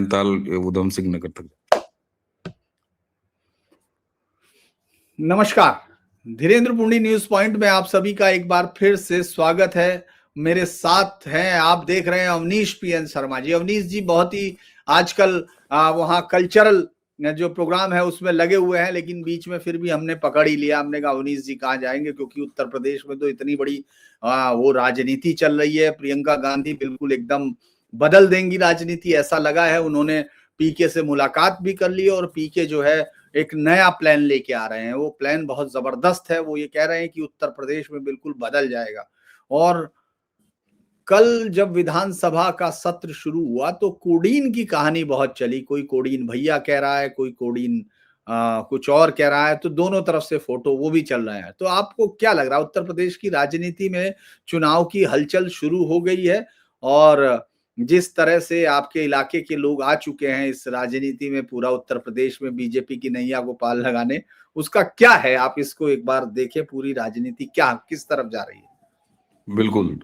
नैनीताल उधम सिंह नगर तक। नमस्कार, Dhirendra पुंडी news point में आप सभी का एक बार फिर से स्वागत है। मेरे साथ हैं, आप देख रहे हैं अवनीश पीएन शर्मा जी। अवनीश जी बहुत ही आजकल वहाँ कल्चरल जो प्रोग्राम है उसमें लगे हुए हैं, लेकिन बीच में फिर भी हमने पकड़ ही लिया। हमने कहा अवनीश जी कहाँ जाएंगे, क्योंकि उत्तर प्रदेश में तो इतनी बड़ी वो राजनीति चल रही है। प्रियंका गांधी बिल्कुल एकदम बदल देंगी राजनीति, ऐसा लगा है। उन्होंने पीके से मुलाकात भी कर ली और पीके जो है एक नया प्लान लेके आ रहे हैं। वो प्लान बहुत जबरदस्त है। वो ये कह रहे हैं कि उत्तर प्रदेश में बिल्कुल बदल जाएगा। और कल जब विधानसभा का सत्र शुरू हुआ तो कोडीन की कहानी बहुत चली। कोई कोडीन भैया कह रहा है, कोई कोडीन कुछ और कह रहा है, तो दोनों तरफ से फोटो वो भी चल रहा है। तो आपको क्या लग रहा है, उत्तर प्रदेश की राजनीति में चुनाव की हलचल शुरू हो गई है और जिस तरह से आपके इलाके के लोग आ चुके हैं इस राजनीति में, पूरा उत्तर प्रदेश में बीजेपी की नैया को पाल लगाने, उसका क्या है? आप इसको एक बार देखें, पूरी राजनीति क्या किस तरफ जा रही है? बिल्कुल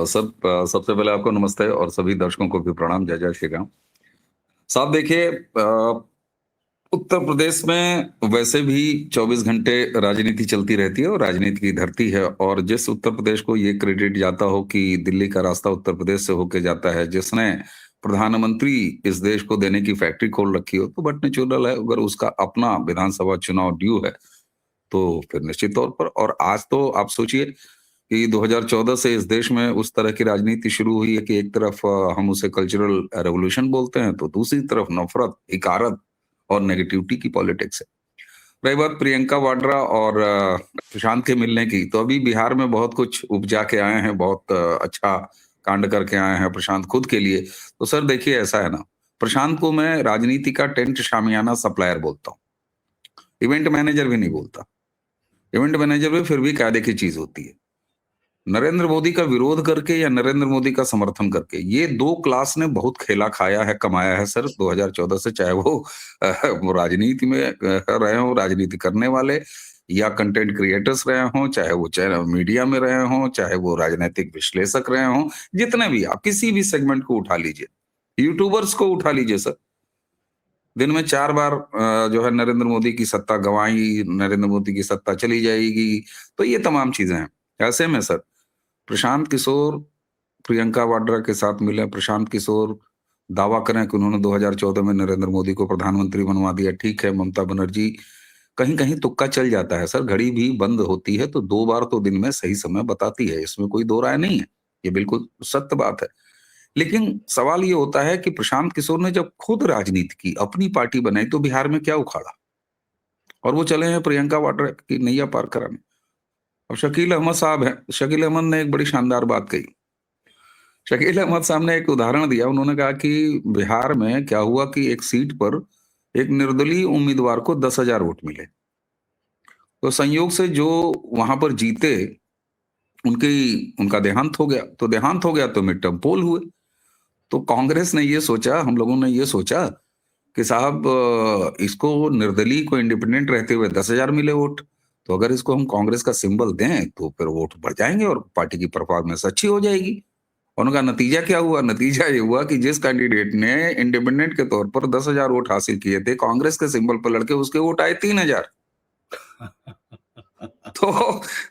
सबसे पहले आपको नमस्ते और सभी दर्शकों को भी प्रणाम। जय जय श्री राम साहब। देखिए, उत्तर प्रदेश में वैसे भी 24 घंटे राजनीति चलती रहती है और राजनीति की धरती है। और जिस उत्तर प्रदेश को ये क्रेडिट जाता हो कि दिल्ली का रास्ता उत्तर प्रदेश से होके जाता है, जिसने प्रधानमंत्री इस देश को देने की फैक्ट्री खोल रखी हो, तो बट नेचुरल है अगर उसका अपना विधानसभा चुनाव ड्यू है तो फिर निश्चित तौर पर। और आज तो आप सोचिए कि 2014 से इस देश में उस तरह की राजनीति शुरू हुई है कि एक तरफ हम उसे कल्चरल रेवोल्यूशन बोलते हैं, तो दूसरी तरफ नफरत, हिकारत और नेगेटिविटी की पॉलिटिक्स है। रही बात प्रियंका वाड्रा और प्रशांत के मिलने की, तो अभी बिहार में बहुत कुछ उपजा के आए हैं, बहुत अच्छा कांड करके आए हैं प्रशांत खुद के लिए। तो सर देखिए, ऐसा है ना, प्रशांत को मैं राजनीति का टेंट शामियाना सप्लायर बोलता हूँ, इवेंट मैनेजर भी नहीं बोलता। इवेंट मैनेजर में फिर भी कायदे की चीज होती है। नरेंद्र मोदी का विरोध करके या नरेंद्र मोदी का समर्थन करके, ये दो क्लास ने बहुत खेला खाया है, कमाया है सर 2014 से। चाहे वो राजनीति में रहे हो, राजनीति करने वाले, या कंटेंट क्रिएटर्स रहे हों, चाहे वो मीडिया में रहे हों, चाहे वो राजनीतिक विश्लेषक रहे हों, जितने भी, आप किसी भी सेगमेंट को उठा लीजिए, यूट्यूबर्स को उठा लीजिए सर, दिन में 4 बार जो है नरेंद्र मोदी की सत्ता गंवाई, नरेंद्र मोदी की सत्ता चली जाएगी, तो ये तमाम चीजें हैं। ऐसे में सर प्रशांत किशोर प्रियंका वाड्रा के साथ मिले, प्रशांत किशोर दावा करें कि उन्होंने 2014 में नरेंद्र मोदी को प्रधानमंत्री बनवा दिया, ठीक है। ममता बनर्जी, कहीं कहीं तुक्का चल जाता है सर, घड़ी भी बंद होती है तो 2 बार तो दिन में सही समय बताती है, इसमें कोई दो राय नहीं है, ये बिल्कुल सत्य बात है। लेकिन सवाल ये होता है कि प्रशांत किशोर ने जब खुद राजनीति की, अपनी पार्टी बनाई, तो बिहार में क्या उखाड़ा, और वो चले हैं प्रियंका वाड्रा की नैया पार कराने। अब शकील अहमद साहब हैं, शकील अहमद ने एक बड़ी शानदार बात कही। शकील अहमद साहब ने एक उदाहरण दिया, उन्होंने कहा कि बिहार में क्या हुआ कि एक सीट पर एक निर्दलीय उम्मीदवार को 10,000 वोट मिले, तो संयोग से जो वहां पर जीते उनका देहांत हो गया। तो देहांत हो गया तो मिड टर्म पोल हुए, तो कांग्रेस ने ये सोचा, हम लोगों ने ये सोचा कि साहब इसको निर्दलीय को इंडिपेंडेंट रहते हुए 10,000 मिले वोट, तो अगर इसको हम कांग्रेस का सिंबल दें तो फिर वोट बढ़ जाएंगे और पार्टी की परफॉर्मेंस अच्छी हो जाएगी। और उनका नतीजा क्या हुआ? नतीजा ये हुआ कि जिस कैंडिडेट ने इंडिपेंडेंट के तौर पर 10,000 वोट हासिल किए थे, कांग्रेस के सिंबल पर लड़के उसके वोट आए 3,000। तो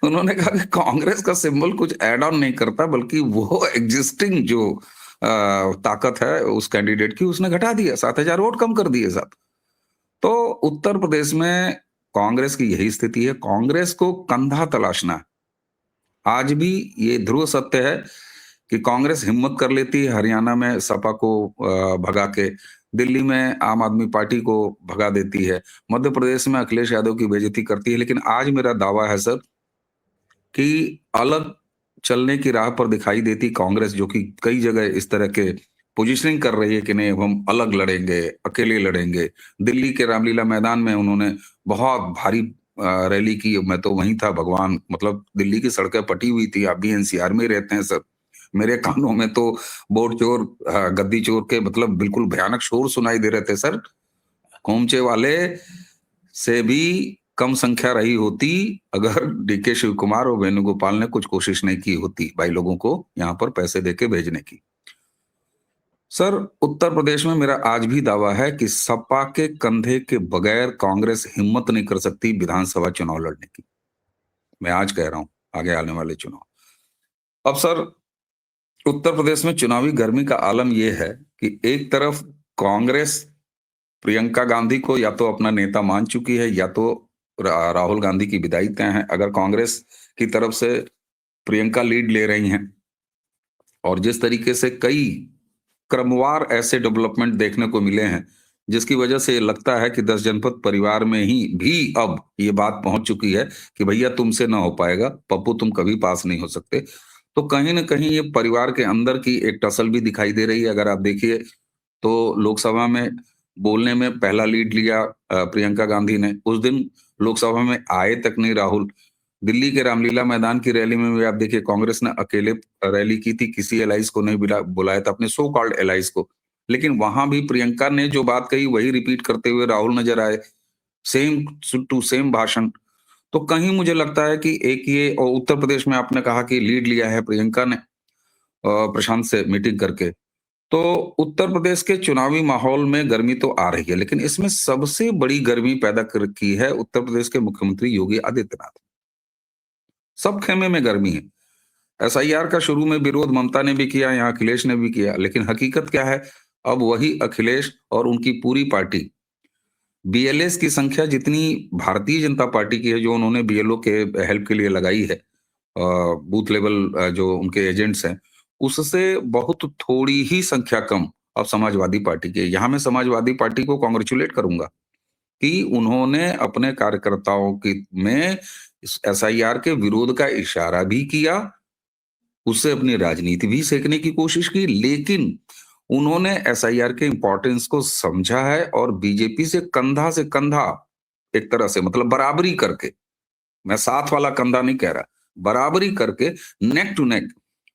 उन्होंने कहा कि कांग्रेस का सिंबल कुछ एड ऑन नहीं करता, बल्कि वो एग्जिस्टिंग जो ताकत है उस कैंडिडेट की, उसने घटा दिया, 7,000 वोट कम कर दिए साहब। तो उत्तर प्रदेश में कांग्रेस की यही स्थिति है, कांग्रेस को कंधा तलाशना। आज भी ये ध्रुव सत्य है कि कांग्रेस हिम्मत कर लेती है हरियाणा में सपा को भगा के, दिल्ली में आम आदमी पार्टी को भगा देती है, मध्य प्रदेश में अखिलेश यादव की बेइज्जती करती है। लेकिन आज मेरा दावा है सर कि अलग चलने की राह पर दिखाई देती कांग्रेस, जो कि कई जगह इस तरह के पोजीशनिंग कर रही है कि नहीं हम अलग लड़ेंगे, अकेले लड़ेंगे। दिल्ली के रामलीला मैदान में उन्होंने बहुत भारी रैली की, मैं तो वहीं था भगवान, मतलब दिल्ली की सड़कें पटी हुई थी। आप भी एनसीआर में रहते हैं सर, मेरे कानों में तो बोर्ड चोर, गद्दी चोर के मतलब बिल्कुल भयानक शोर सुनाई दे रहे थे सर। खोमचे वाले से भी कम संख्या रही होती अगर डीके शिव कुमार और वेणुगोपाल ने कुछ कोशिश नहीं की होती भाई लोगों को यहाँ पर पैसे देके भेजने की। सर, उत्तर प्रदेश में मेरा आज भी दावा है कि सपा के कंधे के बगैर कांग्रेस हिम्मत नहीं कर सकती विधानसभा चुनाव लड़ने की। मैं आज कह रहा हूं, आगे आने वाले चुनाव। अब सर, उत्तर प्रदेश में चुनावी गर्मी का आलम यह है कि एक तरफ कांग्रेस प्रियंका गांधी को या तो अपना नेता मान चुकी है या तो राहुल गांधी की विदाई तय है। अगर कांग्रेस की तरफ से प्रियंका लीड ले रही हैं और जिस तरीके से कई क्रमवार ऐसे डेवलपमेंट देखने को मिले हैं जिसकी वजह से लगता है कि 10 जनपद परिवार में ही भी अब ये बात पहुंच चुकी है कि भैया तुमसे ना हो पाएगा, पप्पू तुम कभी पास नहीं हो सकते। तो कहीं ना कहीं ये परिवार के अंदर की एक टसल भी दिखाई दे रही है। अगर आप देखिए तो लोकसभा में बोलने में पहला लीड लिया प्रियंका गांधी ने। उस दिन लोकसभा में आए तक नहीं राहुल। दिल्ली के रामलीला मैदान की रैली में भी आप देखिए कांग्रेस ने अकेले रैली की थी, किसी एलाइज को नहीं बुलाया था, अपने सो कॉल्ड एलाइज को। लेकिन वहां भी प्रियंका ने जो बात कही वही रिपीट करते हुए राहुल नजर आए, सेम टू सेम भाषण। तो कहीं मुझे लगता है कि एक ये, और उत्तर प्रदेश में आपने कहा कि लीड लिया है प्रियंका ने प्रशांत से मीटिंग करके। तो उत्तर प्रदेश के चुनावी माहौल में गर्मी तो आ रही है, लेकिन इसमें सबसे बड़ी गर्मी पैदा की है उत्तर प्रदेश के मुख्यमंत्री योगी आदित्यनाथ। सब खेमे में गर्मी है। एसआईआर का शुरू में विरोध ममता ने भी किया, यहाँ अखिलेश ने भी किया, लेकिन हकीकत क्या है? अब वही अखिलेश और उनकी पूरी पार्टी बीएलएस की संख्या जितनी भारतीय जनता पार्टी की है, जो उन्होंने बीएलओ के हेल्प के लिए लगाई है, बूथ लेवल जो उनके एजेंट्स हैं, उससे बहुत थोड़ी ही संख्या कम अब समाजवादी पार्टी की है। यहाँ मैं समाजवादी पार्टी को कांग्रेचुलेट करूंगा कि उन्होंने अपने कार्यकर्ताओं की में एसआईआर के विरोध का इशारा भी किया, उससे अपनी राजनीति भी सेकने की कोशिश की, लेकिन उन्होंने एसआईआर के इंपॉर्टेंस को समझा है और बीजेपी से कंधा एक तरह से, मतलब बराबरी करके, मैं साथ वाला कंधा नहीं कह रहा, बराबरी करके नेक टू नेक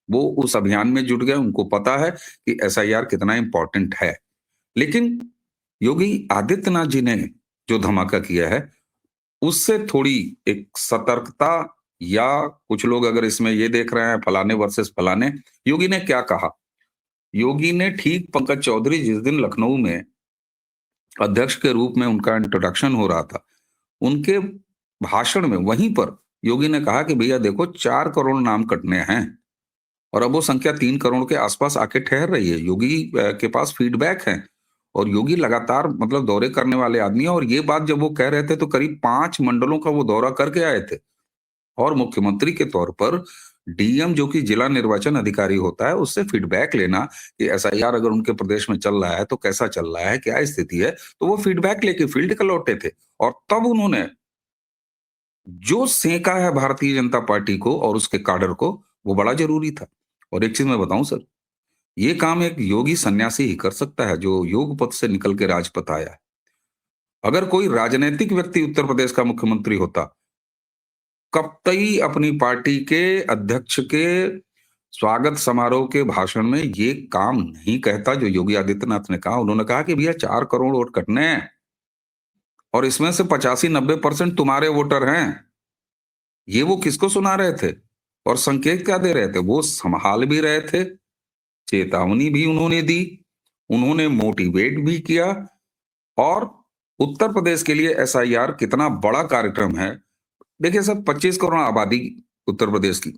वो उस अभियान में जुट गए। उनको पता है कि एसआईआर कितना इंपॉर्टेंट है। लेकिन योगी आदित्यनाथ जी ने जो धमाका किया है उससे थोड़ी एक सतर्कता, या कुछ लोग अगर इसमें ये देख रहे हैं फलाने वर्सेस फलाने, योगी ने क्या कहा? योगी ने ठीक पंकज चौधरी जिस दिन लखनऊ में अध्यक्ष के रूप में उनका इंट्रोडक्शन हो रहा था, उनके भाषण में वहीं पर योगी ने कहा कि भैया देखो 4 करोड़ नाम कटने हैं और अब वो संख्या 3 करोड़ के आसपास आके ठहर रही है। योगी के पास फीडबैक है और योगी लगातार मतलब दौरे करने वाले आदमी है। और ये बात जब वो कह रहे थे तो करीब 5 मंडलों का वो दौरा करके आए थे। और मुख्यमंत्री के तौर पर डीएम जो कि जिला निर्वाचन अधिकारी होता है उससे फीडबैक लेना कि एसआईआर अगर उनके प्रदेश में चल रहा है तो कैसा चल रहा है, क्या स्थिति है, तो वो फीडबैक लेके फील्ड का लौटे थे। और तब उन्होंने जो सेका है भारतीय जनता पार्टी को और उसके काडर को, वो बड़ा जरूरी था। और एक चीज मैं बताऊं सर, ये काम एक योगी सन्यासी ही कर सकता है जो योग पथ से निकल के राजपथ आया है। अगर कोई राजनीतिक व्यक्ति उत्तर प्रदेश का मुख्यमंत्री होता, कतई अपनी पार्टी के अध्यक्ष के स्वागत समारोह के भाषण में ये काम नहीं कहता जो योगी आदित्यनाथ ने कहा। उन्होंने कहा कि भैया 4 करोड़ वोट कटने हैं और इसमें से 85-90% तुम्हारे वोटर हैं। ये वो किसको सुना रहे थे और संकेत क्या दे रहे थे? वो संभाल भी रहे थे, चेतावनी भी उन्होंने दी, उन्होंने मोटिवेट भी किया। और उत्तर प्रदेश के लिए एसआईआर कितना बड़ा कार्यक्रम है। देखिए सर, 25 करोड़ आबादी उत्तर प्रदेश की,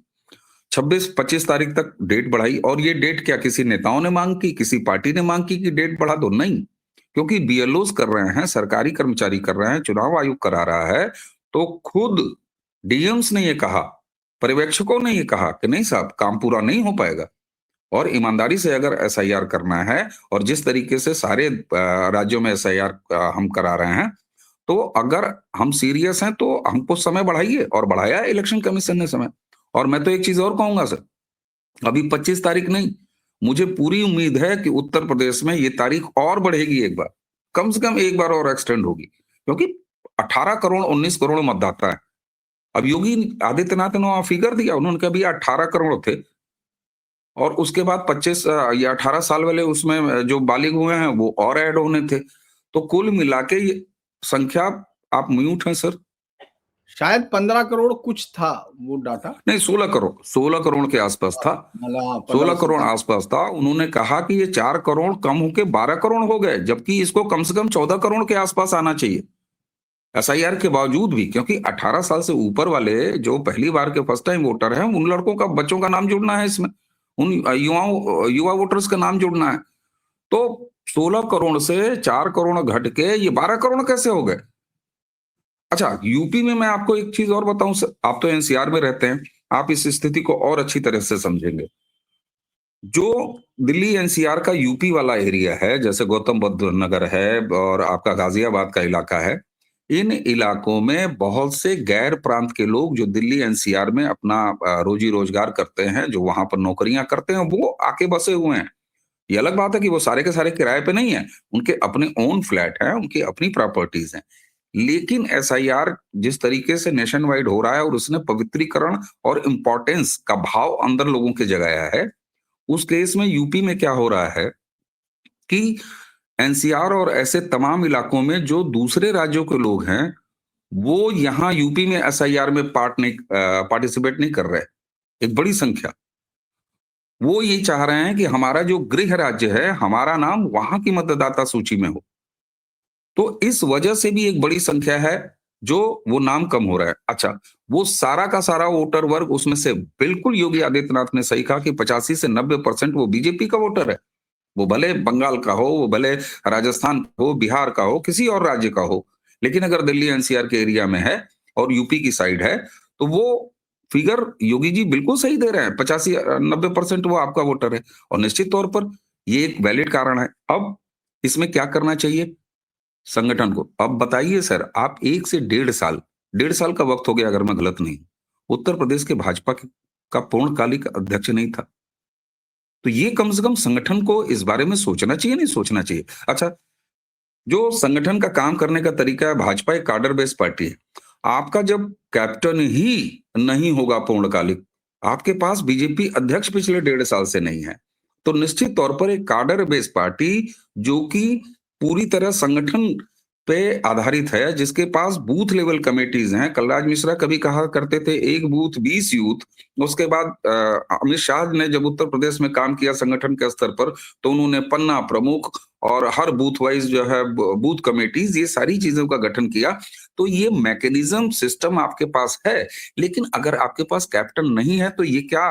26-25 तारीख तक डेट बढ़ाई। और ये डेट क्या किसी नेताओं ने मांग की, किसी पार्टी ने मांग की कि डेट बढ़ा दो? नहीं, क्योंकि बीएलओस कर रहे हैं, सरकारी कर्मचारी कर रहे हैं, चुनाव आयोग करा रहा है। तो खुद डीएम्स ने ये कहा, पर्यवेक्षकों ने ये कहा कि नहीं साहब, काम पूरा नहीं हो पाएगा। और ईमानदारी से अगर एसआईआर करना है और जिस तरीके से सारे राज्यों में एसआईआर हम करा रहे हैं, तो अगर हम सीरियस हैं तो हमको समय बढ़ाइए। और बढ़ाया इलेक्शन कमीशन ने समय। और मैं तो एक चीज और कहूंगा सर, अभी 25 तारीख नहीं, मुझे पूरी उम्मीद है कि उत्तर प्रदेश में ये तारीख और बढ़ेगी, एक बार, कम से कम एक बार और एक्सटेंड होगी, क्योंकि 18 करोड़ 19 करोड़ मतदाता है। अब योगी आदित्यनाथ ने वहां फिगर दिया, उन्होंने कहा भैया 18 करोड़ थे और उसके बाद 25 या 18 साल वाले उसमें जो बालिग हुए हैं वो और ऐड होने थे। तो कुल मिला के ये संख्या, आप म्यूट हैं सर? शायद 15 करोड़ कुछ था वो डाटा। नहीं, 16 करोड़ के आसपास था। मतलब 16 करोड़ 15 आसपास था। उन्होंने कहा कि ये 4 करोड़ कम होके 12 करोड़ हो गए, जबकि इसको कम से कम 14 करोड़ के आसपास आना चाहिए एसआईआर के बावजूद भी, क्योंकि 18 साल से ऊपर वाले जो पहली बार के फर्स्ट टाइम वोटर हैं, उन लड़कों का, बच्चों का नाम जुड़ना है इसमें, उन युवा वोटर्स का नाम जुड़ना है। तो 16 करोड़ से 4 करोड़ घट के ये 12 करोड़ कैसे हो गए? अच्छा, यूपी में मैं आपको एक चीज और बताऊं सर, आप तो एनसीआर में रहते हैं, आप इस स्थिति को और अच्छी तरह से समझेंगे। जो दिल्ली एनसीआर का यूपी वाला एरिया है, जैसे गौतम बुद्ध नगर है और आपका गाजियाबाद का इलाका है, इन इलाकों में बहुत से गैर प्रांत के लोग जो दिल्ली एनसीआर में अपना रोजी रोजगार करते हैं, जो वहां पर नौकरियां करते हैं, वो आके बसे हुए हैं। ये अलग बात है कि वो सारे के सारे किराए पे नहीं है, उनके अपने ओन फ्लैट है, उनकी अपनी प्रॉपर्टीज हैं। लेकिन एसआईआर जिस तरीके से नेशन वाइड हो रहा है और उसने पवित्रीकरण और इम्पोर्टेंस का भाव अंदर लोगों के जगाया है, उस केस में यूपी में क्या हो रहा है कि एनसीआर और ऐसे तमाम इलाकों में जो दूसरे राज्यों के लोग हैं, वो यहाँ यूपी में एसआईआर में पार्टिसिपेट नहीं कर रहे। एक बड़ी संख्या, वो ये चाह रहे हैं कि हमारा जो गृह राज्य है, हमारा नाम वहां की मतदाता सूची में हो। तो इस वजह से भी एक बड़ी संख्या है जो वो नाम कम हो रहा है। अच्छा, वो सारा का सारा वोटर वर्ग उसमें से बिल्कुल योगी आदित्यनाथ ने सही कहा कि 85 से 90% वो बीजेपी का वोटर है। वो भले बंगाल का हो, वो भले राजस्थान का हो, बिहार का हो, किसी और राज्य का हो। लेकिन अगर दिल्ली एनसीआर के एरिया में है और यूपी की साइड है, तो वो फिगर योगी जी बिल्कुल सही दे रहे हैं। 85 90% वो आपका वोटर है और निश्चित तौर पर ये एक वैलिड कारण है। अब इसमें क्या करना चाहिए संगठन को? अब बताइए सर, आप 1 से डेढ़ साल का वक्त हो गया अगर मैं गलत नहीं हूं। उत्तर प्रदेश के भाजपा का पूर्णकालिक अध्यक्ष नहीं था। तो ये कम से कम संगठन को इस बारे में सोचना चाहिए, नहीं सोचना चाहिए? अच्छा, जो संगठन का काम करने का तरीका है, भाजपा एक कार्डर बेस्ड पार्टी है। आपका जब कैप्टन ही नहीं होगा पूर्णकालिक, आपके पास बीजेपी अध्यक्ष पिछले 1.5 साल से नहीं है, तो निश्चित तौर पर एक कार्डर बेस्ड पार्टी जो कि पूरी तरह संगठन पे आधारित है, जिसके पास बूथ लेवल कमेटीज हैं। कलराज मिश्रा कभी कहा करते थे, एक बूथ 20 यूथ। उसके बाद अमित शाह ने जब उत्तर प्रदेश में काम किया संगठन के स्तर पर, तो उन्होंने पन्ना प्रमुख और हर बूथ वाइज जो है बूथ कमेटीज, ये सारी चीजों का गठन किया। तो ये मैकेनिज्म सिस्टम आपके पास है, लेकिन अगर आपके पास कैप्टन नहीं है तो ये क्या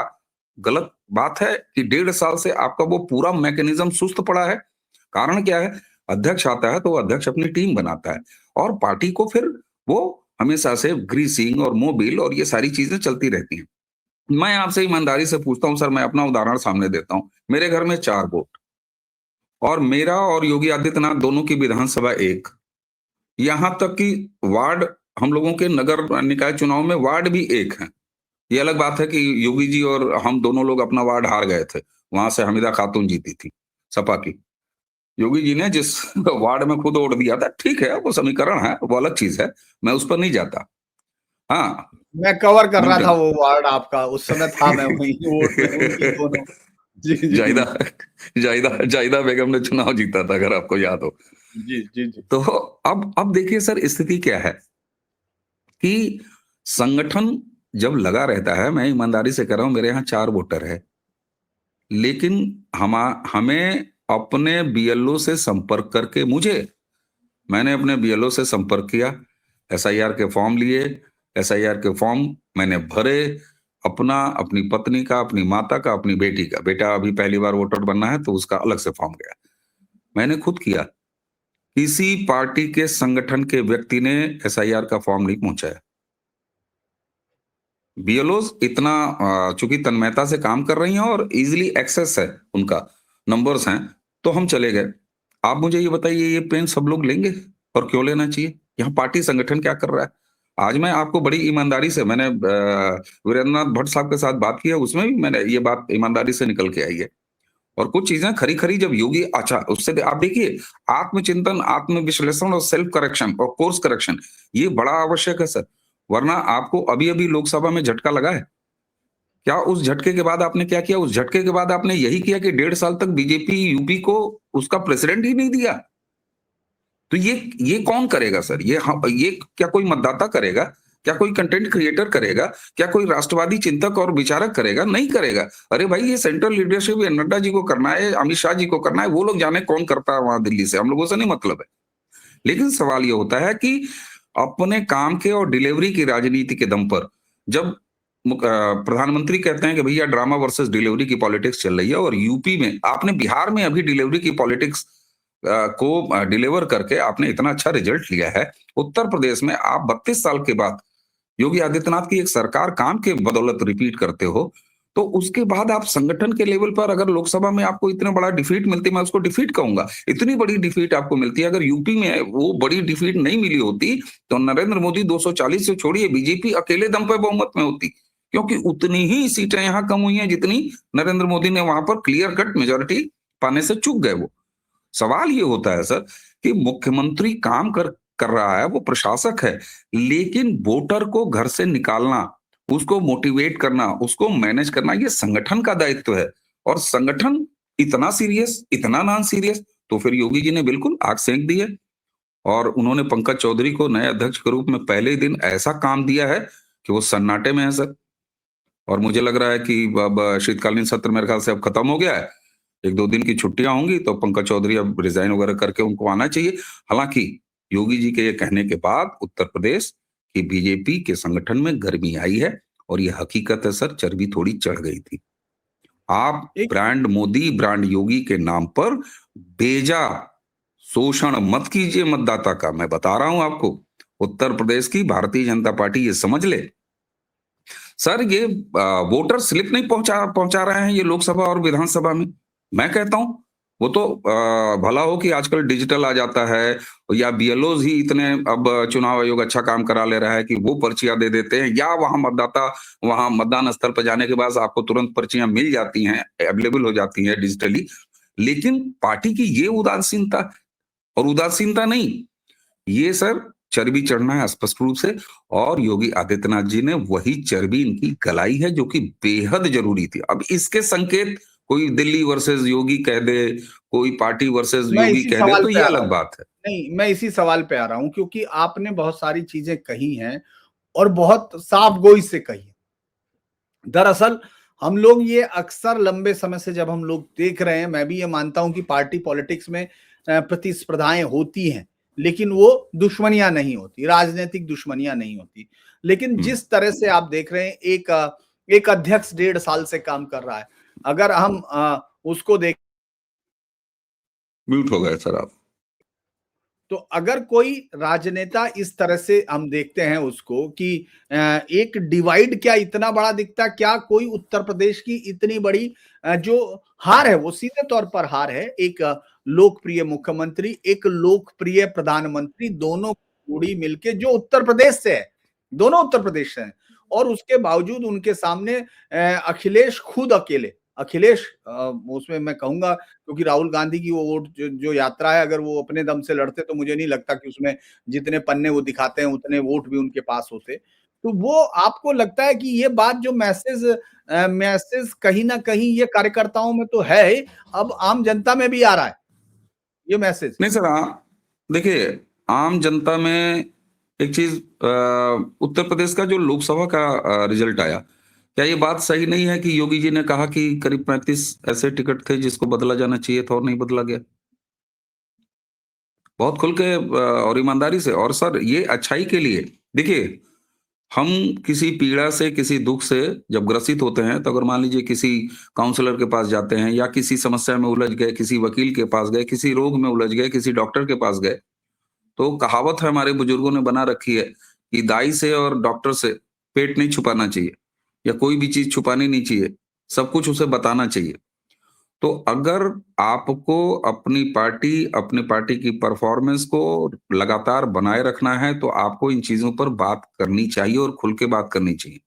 गलत बात है कि 1.5 साल से आपका वो पूरा मैकेनिज्म सुस्त पड़ा है? कारण क्या है? अध्यक्ष आता है तो अध्यक्ष अपनी टीम बनाता है और पार्टी को फिर वो हमेशा से ग्रीसिंग और मोबिल और ये सारी चीजें चलती रहती हैं। मैं आपसे ईमानदारी से पूछता हूं सर, मैं अपना उदाहरण सामने देता हूं। मेरे घर में 4 वोट और मेरा और योगी आदित्यनाथ दोनों की विधानसभा एक, यहां तक कि वार्ड, हम लोगों के नगर निकाय चुनाव में वार्ड भी एक है। ये अलग बात है कि योगी जी और हम दोनों लोग अपना वार्ड हार गए थे, वहां से हमीदा खातून जीती थी सपा की। योगी जी ने जिस वार्ड में खुद वोट दिया था, ठीक है, वो समीकरण है, वो अलग चीज है, मैं उस पर नहीं जाता। हाँ, मैं कवर कर रहा था न्यूटन। वो वार्ड आपका, उस समय था मैं वहीं वोट में उनके दोनों। जी जी जाहिदा जी जाहिदा जाहिदा बेगम ने चुनाव जीता था, अगर आपको याद हो। जी जी जी। तो अब देखिए सर, स्थिति क्या है कि संगठन जब लगा रहता है, मैं ईमानदारी से कह रहा हूं, मेरे यहाँ 4 वोटर है, लेकिन हमें अपने बीएलओ से संपर्क करके, मैंने अपने बीएलओ से संपर्क किया, एसआईआर के फॉर्म लिए, एसआईआर के फॉर्म मैंने भरे, अपना, अपनी पत्नी का, अपनी माता का, अपनी बेटी का, बेटा अभी पहली बार वोटर बनना है तो उसका अलग से फॉर्म गया, मैंने खुद किया। किसी पार्टी के संगठन के व्यक्ति ने एसआईआर का फॉर्म नहीं पहुंचाया। बीएलओ इतना चूंकि तन्मयता से काम कर रही हैं और इजीली एक्सेस है, उनका नंबर्स हैं, तो हम चले गए। आप मुझे ये बताइए, ये पेन सब लोग लेंगे और क्यों लेना चाहिए? यहाँ पार्टी संगठन क्या कर रहा है? आज मैं आपको बड़ी ईमानदारी से, मैंने वीरेंद्रनाथ भट्ट साहब के साथ बात की है, उसमें भी मैंने ये बात ईमानदारी से निकल के आई है। और कुछ चीजें खरी खरी जब योगी, अच्छा उससे आप देखिए, आत्मचिंतन, आत्म विश्लेषण और सेल्फ करेक्शन और कोर्स करेक्शन, ये बड़ा आवश्यक है सर। वरना आपको अभी अभी लोकसभा में झटका लगा है, क्या उस झटके के बाद आपने क्या किया? उस झटके के बाद आपने यही किया कि 1.5 साल तक बीजेपी यूपी को उसका प्रेसिडेंट ही नहीं दिया। तो ये कौन करेगा सर? ये क्या कोई मतदाता करेगा? क्या कोई कंटेंट क्रिएटर करेगा? क्या कोई राष्ट्रवादी चिंतक और विचारक करेगा? नहीं करेगा। अरे भाई, ये सेंट्रल लीडरशिप या नड्डा जी को करना है, अमित शाह जी को करना है, वो लोग जाने कौन करता है वहां दिल्ली से, हम लोगों से नहीं मतलब है। लेकिन सवाल ये होता है कि अपने काम के और डिलीवरी की राजनीति के दम पर जब प्रधानमंत्री कहते हैं कि भैया ड्रामा वर्सेस डिलीवरी की पॉलिटिक्स चल रही है, और यूपी में आपने, बिहार में अभी डिलीवरी की पॉलिटिक्स को डिलीवर करके आपने इतना अच्छा रिजल्ट लिया है। उत्तर प्रदेश में आप 32 साल के बाद योगी आदित्यनाथ की एक सरकार काम के बदौलत रिपीट करते हो, तो उसके बाद आप संगठन के लेवल पर अगर लोकसभा में आपको इतना बड़ा डिफीट मिलती, मैं उसको डिफीट कहूंगा, इतनी बड़ी डिफीट आपको मिलती है। अगर यूपी में वो बड़ी डिफीट नहीं मिली होती तो नरेंद्र मोदी 240 से छोड़िए, बीजेपी अकेले दम पे बहुमत में होती, क्योंकि उतनी ही सीटें यहां कम हुई हैं जितनी नरेंद्र मोदी ने वहां पर क्लियर कट मेजोरिटी पाने से चूक गए। वो सवाल ये होता है सर कि मुख्यमंत्री काम कर रहा है, वो प्रशासक है, लेकिन वोटर को घर से निकालना, उसको मोटिवेट करना, उसको मैनेज करना, ये संगठन का दायित्व है। और संगठन इतना सीरियस, इतना नॉन सीरियस, तो फिर योगी जी ने बिल्कुल आग सेंक दी है। और उन्होंने पंकज चौधरी को नए अध्यक्ष के रूप में पहले ही दिन ऐसा काम दिया है कि वो सन्नाटे में है सर। और मुझे लग रहा है कि अब शीतकालीन सत्र मेरे ख्याल से अब खत्म हो गया है, 1-2 दिन की छुट्टियां होंगी, तो पंकज चौधरी अब रिजाइन वगैरह करके उनको आना चाहिए। हालांकि योगी जी के ये कहने के बाद उत्तर प्रदेश की बीजेपी के संगठन में गर्मी आई है, और ये हकीकत है सर, चर्बी थोड़ी चढ़ गई थी। आप एक ब्रांड मोदी, ब्रांड योगी के नाम पर बेजा शोषण मत कीजिए मतदाता का। मैं बता रहा हूं आपको, उत्तर प्रदेश की भारतीय जनता पार्टी ये समझ ले सर, ये वोटर स्लिप नहीं पहुंचा पहुंचा रहे हैं ये लोकसभा और विधानसभा में। मैं कहता हूं वो तो भला हो कि आजकल डिजिटल आ जाता है, या बीएलओज ही इतने अब चुनाव आयोग अच्छा काम करा ले रहा है कि वो पर्चियां दे देते हैं, या वहां मतदाता वहां मतदान स्थल पर जाने के बाद आपको तुरंत पर्चियां मिल जाती हैं, अवेलेबल हो जाती हैं डिजिटली। लेकिन पार्टी की ये उदासीनता, और उदासीनता नहीं, ये सर चर्बी चढ़ना है स्पष्ट रूप से। और योगी आदित्यनाथ जी ने वही चर्बी इनकी गलाई है जो कि बेहद जरूरी थी। अब इसके संकेत कोई दिल्ली वर्सेस योगी कह दे, कोई पार्टी वर्सेस मैं योगी इसी कह दे, सवाल तो पे ये आ रहा अलग हूँ। बात है। नहीं, मैं इसी सवाल पे आ रहा हूँ क्योंकि आपने बहुत सारी चीजें कही हैं और बहुत साफ गोई से कही है। दरअसल हम लोग ये अक्सर लंबे समय से जब हम लोग देख रहे हैं, मैं भी ये मानता हूं कि पार्टी पॉलिटिक्स में प्रतिस्पर्धाएं होती हैं, लेकिन वो दुश्मनियां नहीं होती, राजनीतिक दुश्मनियां नहीं होती। लेकिन जिस तरह से आप देख रहे हैं, एक अध्यक्ष 1.5 साल से काम कर रहा है, अगर हम उसको देख, म्यूट हो गए सर आप। तो अगर कोई राजनेता इस तरह से हम देखते हैं उसको कि एक डिवाइड क्या इतना बड़ा दिखता है, क्या कोई उत्तर प्रदेश की इतनी बड़ी जो हार है, वो सीधे तौर पर हार है। एक लोकप्रिय मुख्यमंत्री, एक लोकप्रिय प्रधानमंत्री, दोनों जोड़ी मिलके जो उत्तर प्रदेश से है, दोनों उत्तर प्रदेश से हैं, और उसके बावजूद उनके सामने अखिलेश खुद अकेले, अखिलेश उसमें मैं कहूंगा, क्योंकि राहुल गांधी की वो वोट जो यात्रा है, अगर वो अपने दम से लड़ते तो मुझे नहीं लगता कि उसमें जितने पन्ने वो दिखाते हैं उतने वोट भी उनके पास होते। तो वो आपको लगता है कि ये बात जो मैसेज कहीं ना कहीं ये कार्यकर्ताओं में तो है, अब आम जनता में भी आ रहा है ये मैसेज? नहीं सर, देखिए, आम जनता में एक चीज, उत्तर प्रदेश का जो लोकसभा का रिजल्ट आया, क्या ये बात सही नहीं है कि योगी जी ने कहा कि करीब 35 ऐसे टिकट थे जिसको बदला जाना चाहिए था और नहीं बदला गया? बहुत खुल के और ईमानदारी से। और सर, ये अच्छाई के लिए, देखिए, हम किसी पीड़ा से, किसी दुख से जब ग्रसित होते हैं, तो अगर मान लीजिए किसी काउंसलर के पास जाते हैं, या किसी समस्या में उलझ गए, किसी वकील के पास गए, किसी रोग में उलझ गए, किसी डॉक्टर के पास गए, तो कहावत है हमारे बुजुर्गों ने बना रखी है कि दाई से और डॉक्टर से पेट नहीं छुपाना चाहिए, या कोई भी चीज छुपानी नहीं चाहिए, सब कुछ उसे बताना चाहिए। तो अगर आपको अपनी पार्टी की परफॉर्मेंस को लगातार बनाए रखना है, तो आपको इन चीजों पर बात करनी चाहिए और खुल के बात करनी चाहिए।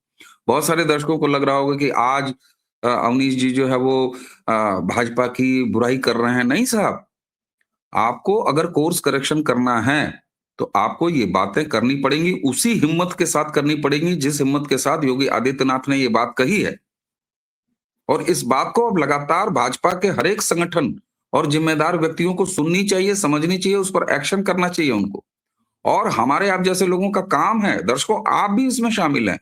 बहुत सारे दर्शकों को लग रहा होगा कि आज अवनीश जी जो है वो भाजपा की बुराई कर रहे हैं। नहीं साहब, आपको अगर कोर्स करेक्शन करना है, तो आपको ये बातें करनी पड़ेंगी, उसी हिम्मत के साथ करनी पड़ेंगी जिस हिम्मत के साथ योगी आदित्यनाथ ने ये बात कही है। और इस बात को अब लगातार भाजपा के हर एक संगठन और जिम्मेदार व्यक्तियों को सुननी चाहिए, समझनी चाहिए, उस पर एक्शन करना चाहिए उनको। और हमारे आप जैसे लोगों का काम है, दर्शकों आप भी इसमें शामिल हैं।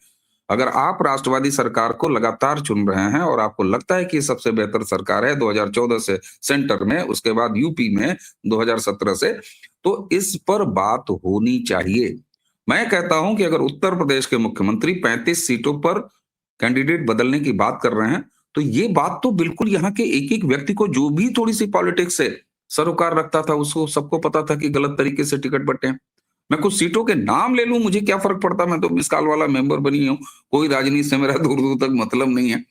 अगर आप राष्ट्रवादी सरकार को लगातार चुन रहे हैं और आपको लगता है कि ये सबसे बेहतर सरकार है 2014 से सेंटर में, उसके बाद यूपी में 2017 से, तो इस पर बात होनी चाहिए। मैं कहता हूं कि अगर उत्तर प्रदेश के मुख्यमंत्री 35 सीटों पर कैंडिडेट बदलने की बात कर रहे हैं, तो ये बात तो बिल्कुल यहाँ के एक-एक व्यक्ति को, जो भी थोड़ी सी पॉलिटिक्स से सरोकार रखता था, उसको सबको पता था कि गलत तरीके से टिकट बंटे हैं। मैं कुछ सीटों के नाम ले लूं, मुझे क्या फर्क पड़ता, मैं तो मिस कॉल वाला मेंबर बनी हूं, कोई राजनीति से मेरा दूर दूर तक मतलब नहीं है।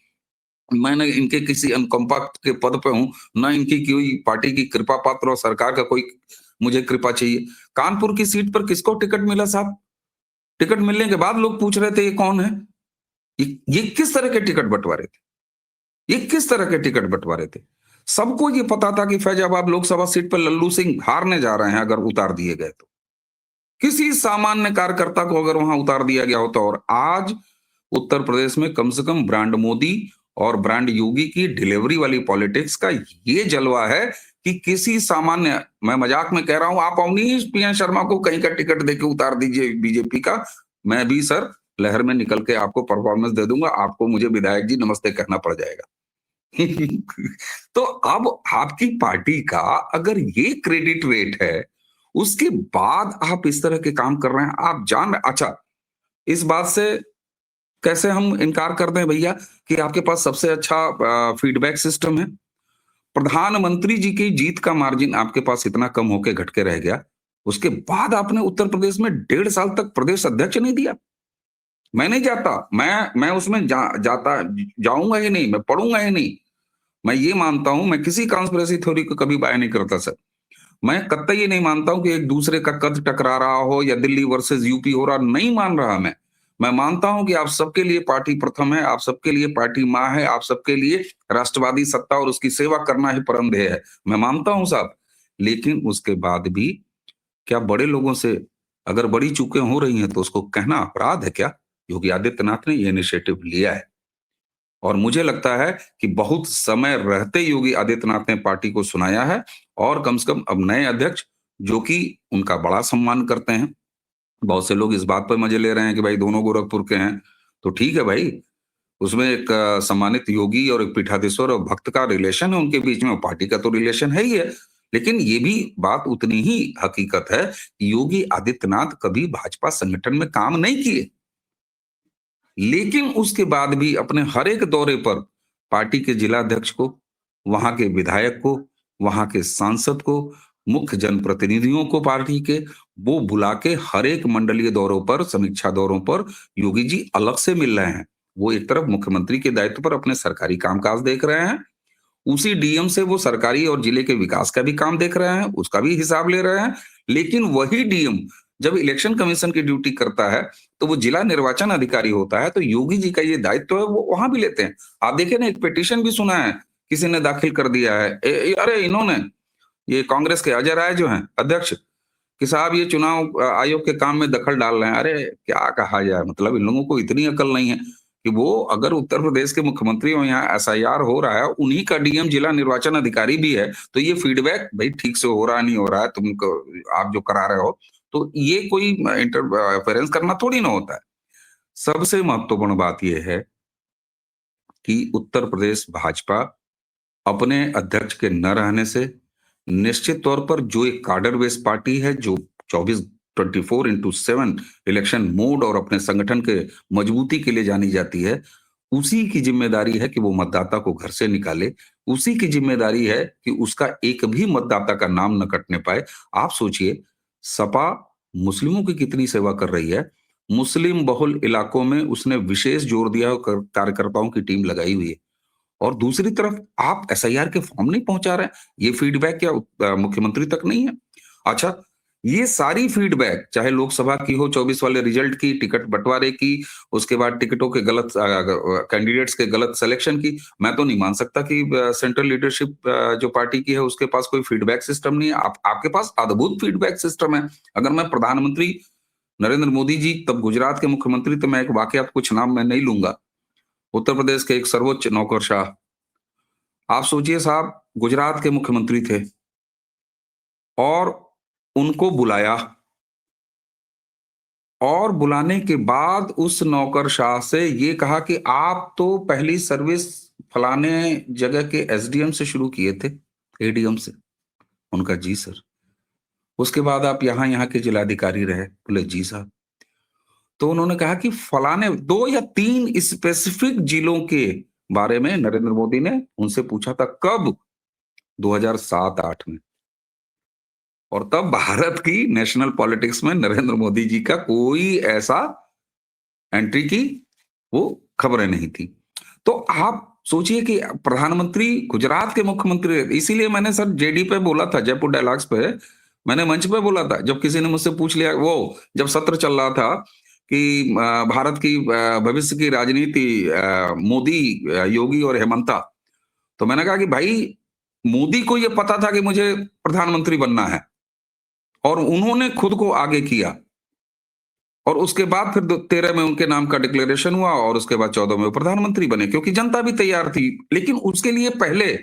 मैं ना इनके किसी अनुकंपा के पद पे हूं, ना इनकी कोई पार्टी की कृपा पात्र और सरकार का कोई मुझे कृपा चाहिए। कानपुर की सीट पर किसको टिकट मिला साहब? टिकट मिलने के बाद लोग पूछ रहे थे ये कौन है? ये किस तरह के टिकट बंटवारे थे? ये किस तरह के टिकट बंटवारे थे? सबको ये पता था कि फैजाबाद लोकसभा सीट पर लल्लू सिंह हारने जा रहे हैं अगर उतार दिए गए तो। किसी सामान्य कार्यकर्ता को अगर वहां उतार दिया गया होता, और आज उत्तर प्रदेश में कम से कम ब्रांड मोदी और ब्रांड योगी की डिलीवरी वाली पॉलिटिक्स का ये जलवा है कि किसी सामान्य, मैं मजाक में कह रहा हूं, आप अवनीश पीएन शर्मा को कहीं का टिकट देके उतार दीजिए बीजेपी का, मैं भी सर लहर में निकल के आपको परफॉर्मेंस दे दूंगा, आपको मुझे विधायक जी नमस्ते कहना पड़ जाएगा। तो अब आपकी पार्टी का अगर ये क्रेडिट रेट है, उसके बाद आप इस तरह के काम कर रहे हैं, आप जान रहे, अच्छा इस बात से कैसे हम इनकार कर दें भैया कि आपके पास सबसे अच्छा फीडबैक सिस्टम है। प्रधानमंत्री जी की जीत का मार्जिन आपके पास इतना कम होके घट के रह गया, उसके बाद आपने उत्तर प्रदेश में 1.5 साल तक प्रदेश अध्यक्ष नहीं दिया। मैं नहीं जाता, मैं उसमें जाऊंगा ही नहीं, मैं पढ़ूंगा ही नहीं। मैं ये मानता हूं, मैं किसी कॉन्स्पिरेसी थ्योरी को कभी बाय नहीं करता सर। मैं कतई ये नहीं मानता हूं कि एक दूसरे का कद टकरा रहा हो या दिल्ली वर्सेस यूपी हो रहा, नहीं मान रहा मैं मानता हूं कि आप सबके लिए पार्टी प्रथम है, आप सबके लिए पार्टी माँ है, आप सबके लिए राष्ट्रवादी सत्ता और उसकी सेवा करना ही परम ध्येय है। मैं मानता हूं साहब, लेकिन उसके बाद भी क्या बड़े लोगों से अगर बड़ी चूकें हो रही हैं तो उसको कहना अपराध है क्या? योगी आदित्यनाथ ने ये इनिशिएटिव लिया है और मुझे लगता है कि बहुत समय रहते योगी आदित्यनाथ ने पार्टी को सुनाया है, और कम से कम अब नए अध्यक्ष जो कि उनका बड़ा सम्मान करते हैं, बहुत से लोग इस बात पर मजे ले रहे हैं कि भाई दोनों गोरखपुर के हैं, तो ठीक है भाई, उसमें एक सम्मानित योगी और एक पीठाधीश्वर और भक्त का रिलेशन है उनके बीच में, पार्टी का तो रिलेशन है ही है। लेकिन ये भी बात उतनी ही हकीकत है कि योगी आदित्यनाथ कभी भाजपा संगठन में काम नहीं किए, लेकिन उसके बाद भी अपने हर एक दौरे पर पार्टी के जिलाध्यक्ष को, वहां के विधायक को, वहां के सांसद को, मुख्य जनप्रतिनिधियों को पार्टी के, वो बुला के हर एक मंडलीय दौरों पर, समीक्षा दौरों पर योगी जी अलग से मिल रहे हैं। वो एक तरफ मुख्यमंत्री के दायित्व पर अपने सरकारी कामकाज देख रहे हैं, उसी डीएम से वो सरकारी और जिले के विकास का भी काम देख रहे हैं, उसका भी हिसाब ले रहे हैं। लेकिन वही डीएम जब इलेक्शन कमीशन की ड्यूटी करता है, तो वो जिला निर्वाचन अधिकारी होता है, तो योगी जी का ये दायित्व है, वो वहां भी लेते हैं। आप देखिए ना, एक पिटीशन भी सुना है, किसी ने दाखिल कर दिया है, अरे इन्होंने, ये कांग्रेस के अजय राय जो हैं अध्यक्ष, कि साहब ये चुनाव आयोग के काम में दखल डाल रहे हैं। अरे क्या कहा जाए, मतलब इन लोगों को इतनी अकल नहीं है कि वो अगर उत्तर प्रदेश के मुख्यमंत्री हो, यहाँ एसआईआर हो रहा है, उन्हीं का डीएम जिला निर्वाचन अधिकारी भी है, तो ये फीडबैक भाई ठीक से हो रहा नहीं हो रहा है, तुमको आप जो करा रहे हो, तो ये कोई इंटरफेरेंस करना थोड़ी ना होता है। सबसे महत्वपूर्ण बात यह है कि उत्तर प्रदेश भाजपा अपने अध्यक्ष के न रहने से निश्चित तौर पर जो एक कार्डर बेस्ड पार्टी है, जो 24/7 इलेक्शन मोड और अपने संगठन के मजबूती के लिए जानी जाती है, उसी की जिम्मेदारी है कि वो मतदाता को घर से निकाले, उसी की जिम्मेदारी है कि उसका एक भी मतदाता का नाम न कटने पाए। आप सोचिए, सपा मुस्लिमों की कितनी सेवा कर रही है, मुस्लिम बहुल इलाकों में उसने विशेष जोर दिया, कार्यकर्ताओं की टीम लगाई हुई है, और दूसरी तरफ आप एसआईआर के फॉर्म नहीं पहुंचा रहे हैं। ये फीडबैक क्या मुख्यमंत्री तक नहीं है? अच्छा, ये सारी फीडबैक चाहे लोकसभा की हो, 24 वाले रिजल्ट की, टिकट बंटवारे की, उसके बाद टिकटों के गलत कैंडिडेट्स के गलत सिलेक्शन की, मैं तो नहीं मान सकता कि सेंट्रल लीडरशिप जो पार्टी की है उसके पास कोई फीडबैक सिस्टम नहीं है। आपके पास अद्भुत फीडबैक सिस्टम है। अगर मैं प्रधानमंत्री नरेंद्र मोदी जी तब गुजरात के मुख्यमंत्री, तो मैं एक वाकयात, कुछ नाम मैं नहीं लूंगा, उत्तर प्रदेश के एक सर्वोच्च नौकरशाह, आप सोचिए साहब, गुजरात के मुख्यमंत्री थे और उनको बुलाया और बुलाने के बाद उस नौकरशाह से ये कहा कि आप तो पहली सर्विस फलाने जगह के एसडीएम से शुरू किए थे, एडीएम से। उनका जी सर। उसके बाद आप यहाँ के जिलाधिकारी रहे। बोले जी साहब। तो उन्होंने कहा कि फलाने 2 या 3 स्पेसिफिक जिलों के बारे में नरेंद्र मोदी ने उनसे पूछा था। कब? 2007-8 में। और तब भारत की नेशनल पॉलिटिक्स में नरेंद्र मोदी जी का कोई ऐसा एंट्री की वो खबरें नहीं थी। तो आप सोचिए कि प्रधानमंत्री गुजरात के मुख्यमंत्री, इसीलिए मैंने सर जेडी पे बोला था, जयपुर डायलॉग्स पे मैंने मंच पे बोला था, जब किसी ने मुझसे पूछ लिया, वो जब सत्र चल रहा था कि भारत की भविष्य की राजनीति, मोदी, योगी और हेमंता, तो मैंने कहा कि भाई मोदी को यह पता था कि मुझे प्रधानमंत्री बनना है और उन्होंने खुद को आगे किया और उसके बाद फिर 13 में उनके नाम का डिक्लेरेशन हुआ और उसके बाद 14 में वो प्रधानमंत्री बने, क्योंकि जनता भी तैयार थी। लेकिन उसके लिए पहले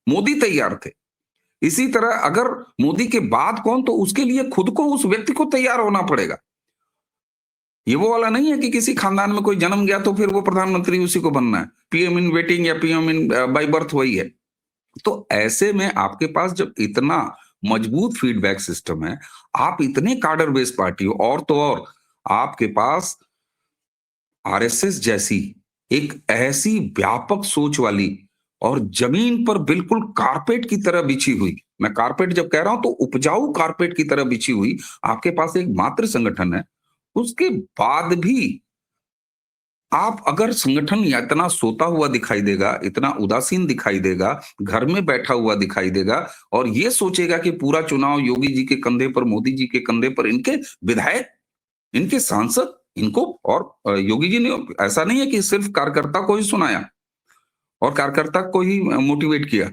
मोदी तैयार थे। इसी तरह अगर मोदी के बाद कौन, तो उसके लिए खुद को, उस व्यक्ति को तैयार होना पड़ेगा। ये वो वाला नहीं है कि किसी खानदान में कोई जन्म गया तो फिर वो प्रधानमंत्री उसी को बनना है। पीएम इन वेटिंग या पीएम इन बाय बर्थ वही है। तो ऐसे में आपके पास जब इतना मजबूत फीडबैक सिस्टम है, आप इतने कार्डर बेस्ड पार्टी हो, और तो और आपके पास आरएसएस जैसी एक ऐसी व्यापक सोच वाली और जमीन पर बिल्कुल कारपेट की तरह बिछी हुई, मैं कारपेट जब कह रहा हूं तो उपजाऊ कारपेट की तरह बिछी हुई आपके पास एक मात्र संगठन है। उसके बाद भी आप अगर संगठन इतना सोता हुआ दिखाई देगा, इतना उदासीन दिखाई देगा, घर में बैठा हुआ दिखाई देगा और ये सोचेगा कि पूरा चुनाव योगी जी के कंधे पर, मोदी जी के कंधे पर, इनके विधायक, इनके सांसद, इनको, और योगी जी ने ऐसा नहीं है कि सिर्फ कार्यकर्ता को ही सुनाया और कार्यकर्ता को ही मोटिवेट किया।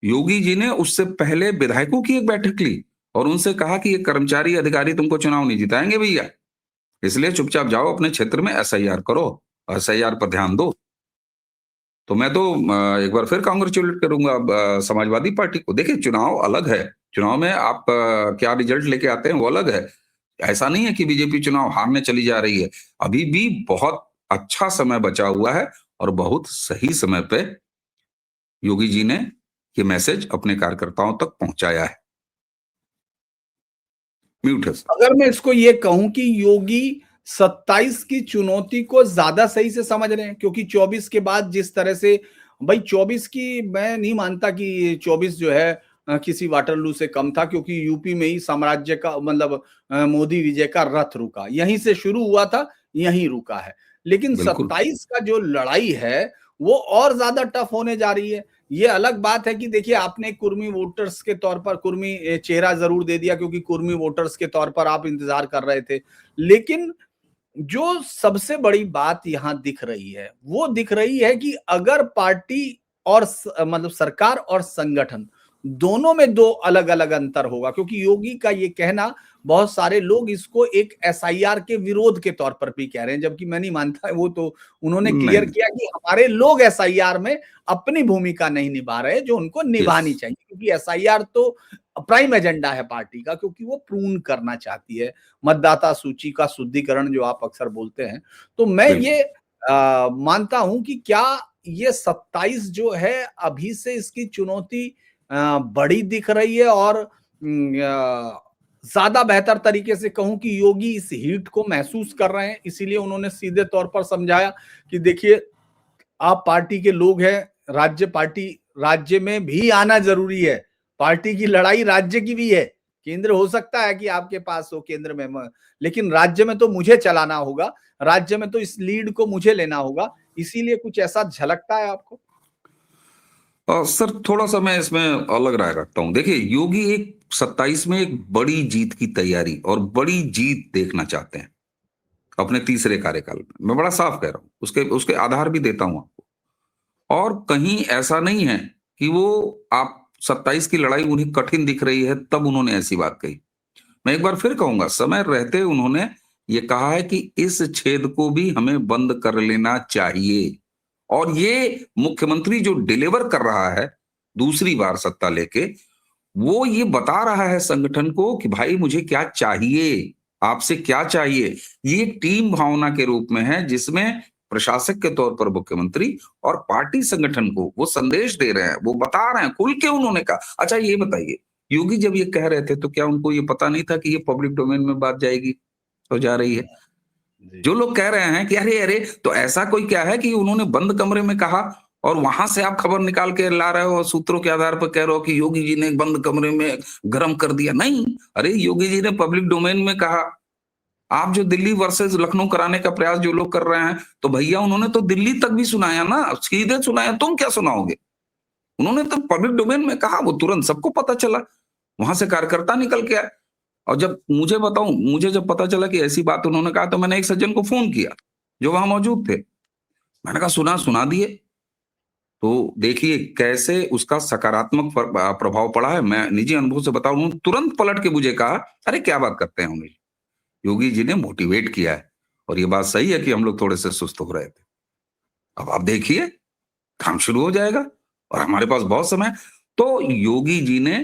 योगी जी ने उससे पहले विधायकों की एक बैठक ली और उनसे कहा कि ये कर्मचारी अधिकारी तुमको चुनाव नहीं जिताएंगे भैया, इसलिए चुपचाप जाओ अपने क्षेत्र में एसआईआर करो, एसआईआर पर ध्यान दो। तो मैं तो एक बार फिर कांग्रेचुलेट करूंगा समाजवादी पार्टी को। देखिए चुनाव अलग है, चुनाव में आप क्या रिजल्ट लेके आते हैं वो अलग है। ऐसा नहीं है कि बीजेपी चुनाव हारने चली जा रही है, अभी भी बहुत अच्छा समय बचा हुआ है और बहुत सही समय पे योगी जी ने ये मैसेज अपने कार्यकर्ताओं तक पहुंचाया है। म्यूट है सर। अगर मैं इसको ये कहूं कि योगी 27 की चुनौती को ज्यादा सही से समझ रहे हैं, क्योंकि 24 के बाद जिस तरह से, भाई 24 की मैं नहीं मानता कि 24 जो है किसी वाटरलू से कम था, क्योंकि यूपी में ही साम्राज्य का मतलब मोदी विजय का रथ रुका, यहीं से शुरू हुआ था, यहीं रुका है। लेकिन बिल्कुल 27 का जो लड़ाई है वो और ज्यादा टफ होने जा रही है। ये अलग बात है कि देखिए आपने कुर्मी वोटर्स के तौर पर कुर्मी चेहरा जरूर दे दिया, क्योंकि कुर्मी वोटर्स के तौर पर आप इंतजार कर रहे थे। लेकिन जो सबसे बड़ी बात यहां दिख रही है वो दिख रही है कि अगर पार्टी और मतलब सरकार और संगठन दोनों में दो अलग अलग अंतर होगा, क्योंकि योगी का ये कहना, बहुत सारे लोग इसको एक एसआईआर के विरोध के तौर पर भी कह रहे हैं, जबकि मैं नहीं मानता। वो तो उन्होंने क्लियर नहीं। किया कि हमारे लोग एसआईआर में अपनी भूमिका नहीं निभा रहे जो उनको निभानी यस चाहिए, क्योंकि एसआईआर तो प्राइम एजेंडा है पार्टी का, क्योंकि वो प्रून करना चाहती है मतदाता सूची का शुद्धिकरण जो आप अक्सर बोलते हैं। तो मैं बिल्कुल। ये मानता हूं कि क्या ये 27 जो है अभी से इसकी चुनौती बड़ी दिख रही है, और ज्यादा बेहतर तरीके से कहूं कि योगी इस हीट को महसूस कर रहे हैं, इसीलिए उन्होंने सीधे तौर पर समझाया कि देखिए आप पार्टी के लोग हैं, राज्य में भी आना जरूरी है, पार्टी की लड़ाई राज्य की भी है। केंद्र हो सकता है कि आपके पास हो केंद्र में, लेकिन राज्य में तो मुझे चलाना होगा, राज्य में तो इस लीड को मुझे लेना होगा। इसीलिए कुछ ऐसा झलकता है आपको? सर थोड़ा सा मैं इसमें अलग राय रखता हूं। देखिए योगी एक 27 में एक बड़ी जीत की तैयारी और बड़ी जीत देखना चाहते हैं अपने तीसरे कार्यकाल में। मैं बड़ा साफ कह रहा हूं, उसके उसके आधार भी देता हूं आपको। और कहीं ऐसा नहीं है कि वो आप 27 की लड़ाई उन्हें कठिन दिख रही है तब उन्होंने ऐसी बात कही। मैं एक बार फिर कहूंगा, समय रहते उन्होंने ये कहा है कि इस छेद को भी हमें बंद कर लेना चाहिए। और ये मुख्यमंत्री जो डिलीवर कर रहा है दूसरी बार सत्ता लेके, वो ये बता रहा है संगठन को कि भाई मुझे क्या चाहिए। आपसे क्या चाहिए, ये टीम भावना के रूप में है, जिसमें प्रशासक के तौर पर मुख्यमंत्री और पार्टी संगठन को वो संदेश दे रहे हैं, वो बता रहे हैं, खुल के उन्होंने कहा। अच्छा ये बताइए, योगी जब ये कह रहे थे तो क्या उनको ये पता नहीं था कि ये पब्लिक डोमेन में बात जाएगी तो जा रही है? जी। जो लोग कह रहे हैं कि अरे अरे, तो ऐसा कोई क्या है कि उन्होंने बंद कमरे में कहा और वहां से आप खबर निकाल के ला रहे हो और सूत्रों के आधार पर कह रहे हो कि योगी जी ने बंद कमरे में गर्म कर दिया? नहीं, अरे योगी जी ने पब्लिक डोमेन में कहा। आप जो दिल्ली वर्सेस लखनऊ कराने का प्रयास जो लोग कर रहे हैं, तो भैया उन्होंने तो दिल्ली तक भी सुनाया ना, सीधे सुनाया, तुम क्या सुनाओगे? उन्होंने तो पब्लिक डोमेन में कहा, वो तुरंत सबको पता चला, वहां से कार्यकर्ता निकल के आए। और जब मुझे बताऊं, मुझे जब पता चला कि ऐसी बात उन्होंने कहा, तो मैंने एक सज्जन को फोन किया जो वहां मौजूद थे। मैंने कहा सुना दिए। तो देखिए कैसे उसका सकारात्मक प्रभाव पड़ा है। मैं निजी अनुभव से बताऊं, उन्होंने तुरंत पलट के मुझे कहा, अरे क्या बात करते हैं उन्हें, योगी जी ने मोटिवेट किया है और ये बात सही है कि हम लोग थोड़े से सुस्त हो रहे थे। अब आप देखिए काम शुरू हो जाएगा और हमारे पास बहुत समय है। तो योगी जी ने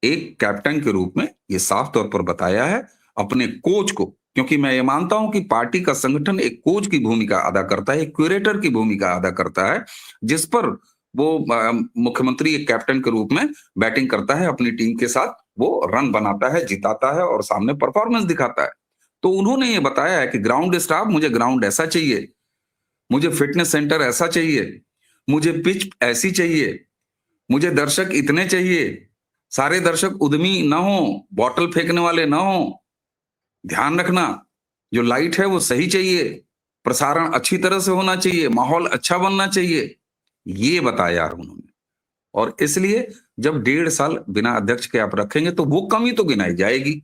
एक कैप्टन के रूप में ये साफ तौर पर बताया है अपने कोच को, क्योंकि मैं ये मानता हूं कि पार्टी का संगठन एक कोच की भूमिका अदा करता है, एक क्यूरेटर की भूमिका अदा करता है, जिस पर वो मुख्यमंत्री एक कैप्टन के रूप में बैटिंग करता है, अपनी टीम के साथ वो रन बनाता है, जिताता है और सामने परफॉर्मेंस दिखाता है। तो उन्होंने ये बताया है कि ग्राउंड स्टाफ, मुझे ग्राउंड ऐसा चाहिए, मुझे फिटनेस सेंटर ऐसा चाहिए, मुझे पिच ऐसी चाहिए, मुझे दर्शक इतने चाहिए, सारे दर्शक उद्यमी ना हो, बॉटल फेंकने वाले ना हो, ध्यान रखना जो लाइट है वो सही चाहिए, प्रसारण अच्छी तरह से होना चाहिए, माहौल अच्छा बनना चाहिए, ये बताया उन्होंने। और इसलिए जब 1.5 साल बिना अध्यक्ष के आप रखेंगे तो वो कमी तो गिनाई जाएगी।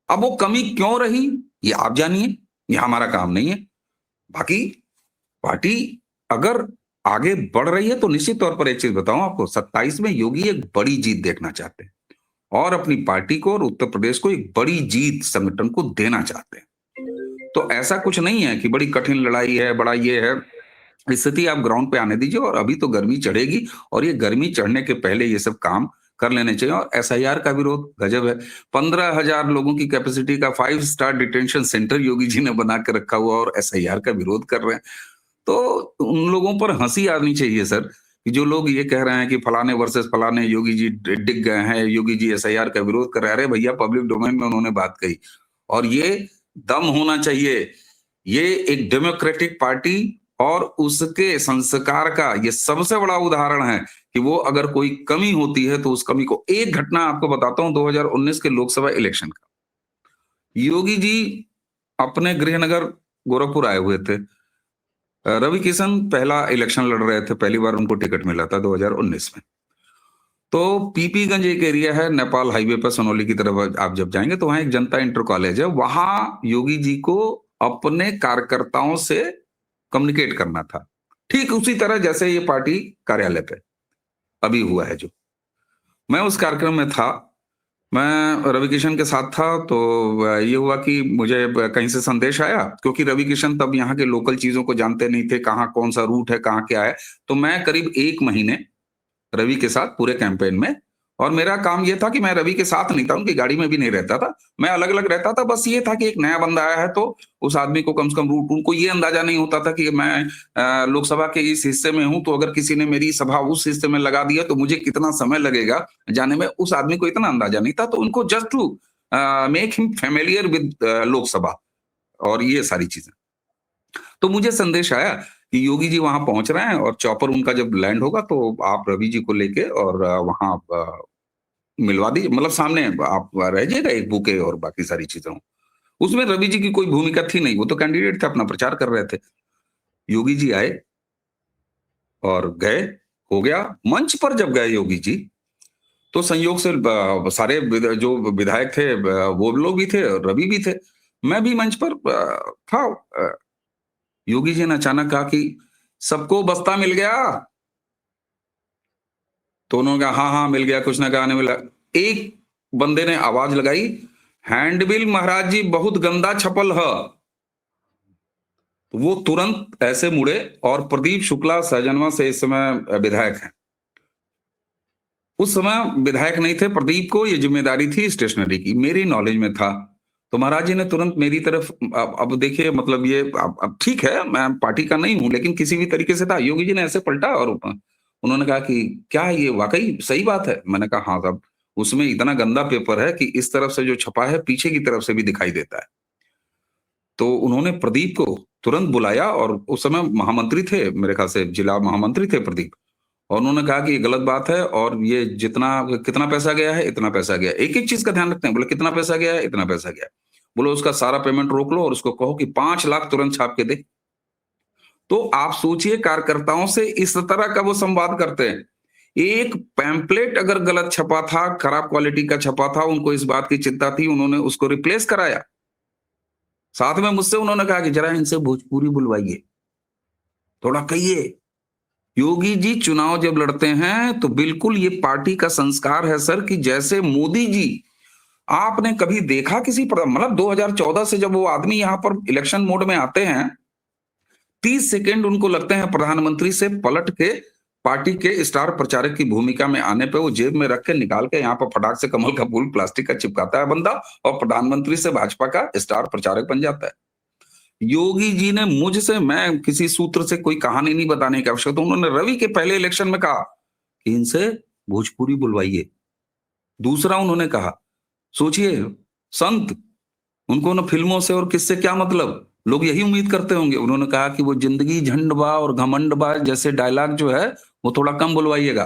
अब वो कमी क्यों रही ये आप जानिए, ये हमारा काम नहीं है। बाकी पार्टी अगर आगे बढ़ रही है तो निश्चित तौर पर एक चीज बताऊं आपको, 27 में योगी एक बड़ी जीत देखना चाहते हैं और अपनी पार्टी को और उत्तर प्रदेश को एक बड़ी जीत संगठन को देना चाहते हैं। तो ऐसा कुछ नहीं है कि बड़ी कठिन लड़ाई है, बड़ा ये है। स्थिति आप ग्राउंड पे आने दीजिए और अभी तो गर्मी चढ़ेगी और ये गर्मी चढ़ने के पहले ये सब काम कर लेने चाहिए। और एसआईआर का विरोध गजब है, 15,000 लोगों की कैपेसिटी का 5 star detention centre Yogi ji ने बना के रखा हुआ और एसआईआर का विरोध कर रहे हैं। तो उन लोगों पर हंसी आनी चाहिए सर, कि जो लोग ये कह रहे हैं कि फलाने वर्सेस फलाने योगी जी डिग गए हैं, योगी जी एसआईआर का विरोध कर रहे हैं। अरे भैया पब्लिक डोमेन में उन्होंने बात कही और ये दम होना चाहिए। ये एक डेमोक्रेटिक पार्टी और उसके संस्कार का ये सबसे बड़ा उदाहरण है कि वो अगर कोई कमी होती है तो उस कमी को, एक घटना आपको बताता हूं 2019 के लोकसभा इलेक्शन का। योगी जी अपने गृहनगर गोरखपुर आए हुए थे। रवि किशन पहला इलेक्शन लड़ रहे थे, पहली बार उनको टिकट मिला था 2019 में। तो पीपीगंज एक एरिया है नेपाल हाईवे पर, सोनौली की तरफ आप जब जाएंगे तो वहां एक जनता इंटर कॉलेज है, वहां योगी जी को अपने कार्यकर्ताओं से कम्युनिकेट करना था, ठीक उसी तरह जैसे ये पार्टी कार्यालय पे अभी हुआ है। जो मैं उस कार्यक्रम में था, मैं रवि किशन के साथ था, तो ये हुआ कि मुझे कहीं से संदेश आया, क्योंकि रवि किशन तब यहाँ के लोकल चीजों को जानते नहीं थे, कहाँ कौन सा रूट है, कहाँ क्या है। तो मैं करीब 1 महीने रवि के साथ पूरे कैंपेन में, और मेरा काम ये था कि मैं रवि के साथ नहीं था, उनकी गाड़ी में भी नहीं रहता था, मैं अलग अलग रहता था। बस ये था कि एक नया बंदा आया है तो उस आदमी को कम से कम रूट, उनको ये अंदाजा नहीं होता था कि मैं लोकसभा के इस हिस्से में हूं, तो अगर किसी ने मेरी सभा उस हिस्से में लगा दिया तो मुझे कितना समय लगेगा जाने में, उस आदमी को इतना अंदाजा नहीं था। तो उनको just to make him familiar with Lok Sabha और ये सारी चीजें। तो मुझे संदेश आया कि योगी जी वहां पहुंच रहे हैं और चॉपर उनका जब लैंड होगा तो आप रवि जी को लेके और वहां मिलवा दीजिए, मतलब सामने आप रह जाइएगा, एक बुके और बाकी सारी चीजें। उसमें रवि जी की कोई भूमिका थी नहीं, वो तो कैंडिडेट थे, अपना प्रचार कर रहे थे। योगी जी आए और गए, हो गया। मंच पर जब गए योगी जी, तो संयोग से सारे जो विधायक थे वो लोग भी थे, रवि भी थे, मैं भी मंच पर था। योगी जी ने अचानक कहा कि सबको बस्ता मिल गया। तो उन्होंने कहा हाँ हाँ मिल गया, कुछ ना कहा नहीं मिला। एक बंदे ने आवाज लगाई, हैंडबिल महाराज जी बहुत गंदा छपल है। तो वो तुरंत ऐसे मुड़े, और प्रदीप शुक्ला सहजनवा से इस समय विधायक हैं, उस समय विधायक नहीं थे। प्रदीप को ये जिम्मेदारी थी स्टेशनरी की, मेरी नॉलेज में था। तो महाराज जी ने तुरंत मेरी तरफ, अब देखिए मतलब ये अब ठीक है, मैं पार्टी का नहीं हूं, लेकिन किसी भी तरीके से था। योगी जी ने ऐसे पलटा और उन्होंने कहा कि क्या ये वाकई सही बात है? मैंने कहा हाँ साहब, उसमें इतना गंदा पेपर है कि इस तरफ से जो छपा है पीछे की तरफ से भी दिखाई देता है। तो उन्होंने प्रदीप को तुरंत बुलाया, और उस समय महामंत्री थे, मेरे ख्याल से जिला महामंत्री थे प्रदीप, और उन्होंने कहा कि ये गलत बात है, और ये जितना कितना पैसा गया है, इतना पैसा गया। एक-एक चीज़ का ध्यान रखते हैं। बोले कितना पैसा गया है? इतना पैसा गया है। बोले उसका सारा पेमेंट रोक लो और उसको कहो कि 5 लाख तुरंत छाप के दे। तो आप सोचिए कार्यकर्ताओं से इस तरह का वो संवाद करते हैं। एक पैम्फलेट अगर गलत छपा था, खराब क्वालिटी का छपा था, उनको इस बात की चिंता थी, उन्होंने उसको रिप्लेस कराया। साथ में मुझसे उन्होंने कहा कि जरा इनसे भोजपुरी बुलवाइए, थोड़ा कहिए। योगी जी चुनाव जब लड़ते हैं तो बिल्कुल ये पार्टी का संस्कार है सर, कि जैसे मोदी जी, आपने कभी देखा किसी मतलब 2014 से जब वो आदमी यहां पर इलेक्शन मोड में आते हैं, 30 सेकंड उनको लगते हैं प्रधानमंत्री से पलट के पार्टी के स्टार प्रचारक की भूमिका में आने पे वो जेब में रख के निकाल के यहाँ पर फटाक से कमल का फूल प्लास्टिक का चिपकाता है बंदा, और प्रधानमंत्री से भाजपा का स्टार प्रचारक बन जाता है। योगी जी ने मुझसे, मैं किसी सूत्र से कोई कहानी नहीं बताने की आवश्यकता, उन्होंने रवि के पहले इलेक्शन में कहा कि इनसे भोजपुरी बुलवाइए। दूसरा उन्होंने कहा, सोचिए संत, उनको ना फिल्मों से और किससे क्या मतलब, लोग यही उम्मीद करते होंगे। उन्होंने कहा कि वो जिंदगी झंड बा और घमंड बा जैसे डायलॉग जो है वो थोड़ा कम बुलवाइएगा।